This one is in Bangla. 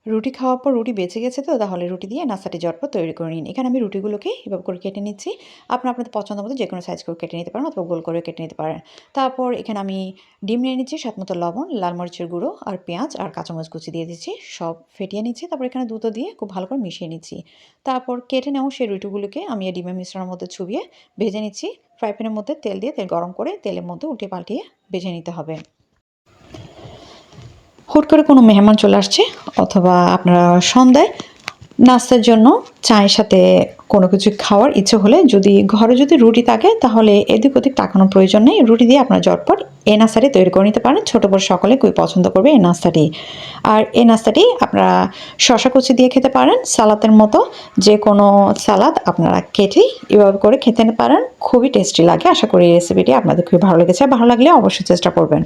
রুটি খাওয়ার পর রুটি বেঁচে গেছে তো তাহলে রুটি দিয়ে নাস্তাটি ঝটপট তৈরি করে নিন। এখানে আমি রুটিগুলোকে এভাবে করে কেটে নিচ্ছি। আপনারা আপনাদের পছন্দ মতো যেকোনো সাইজ করে কেটে নিতে পারেন অথবা গোল করে কেটে নিতে পারেন। তারপর এখানে আমি ডিম নিয়ে নিচ্ছি, স্বাদমতো লবণ, লাল মরিচের গুঁড়ো আর পেঁয়াজ আর কাঁচামরিচ কুচি দিয়ে দিচ্ছি। সব ফেটিয়ে নিচ্ছি। তারপর এখানে দুধও দিয়ে খুব ভালো করে মিশিয়ে নিচ্ছি। তারপর কেটে নেওয়া সেই রুটিগুলোকে আমি এই ডিমের মিশ্রণের মধ্যে চুবিয়ে ভেজে নিচ্ছি। ফ্রাই প্যানের মধ্যে তেল দিয়ে তেল গরম করে তেলের মধ্যে উল্টে পাল্টিয়ে ভেজে নিতে হবে। হুট করে কোনো মেহমান চলে আসছে অথবা আপনারা সন্ধ্যায় নাস্তার জন্য চায়ের সাথে কোনো কিছু খাওয়ার ইচ্ছে হলে ঘরে যদি রুটি থাকে তাহলে এদিক ওদিক তাকানোর প্রয়োজন নেই। রুটি দিয়ে আপনারা ঝটপট এই নাস্তাটি তৈরি করে নিতে পারেন। ছোট বড় সকলে খুবই পছন্দ করবে এই নাস্তাটি। আর এই নাস্তাটি আপনারা শসা কুচি দিয়ে খেতে পারেন, সালাদের মতো যে কোনো সালাদ আপনারা কেটেই এভাবে করে খেতে পারেন। খুবই টেস্টি লাগে। আশা করি এই রেসিপিটি আপনাদের খুবই ভালো লেগেছে। ভালো লাগলে অবশ্যই চেষ্টা করবেন।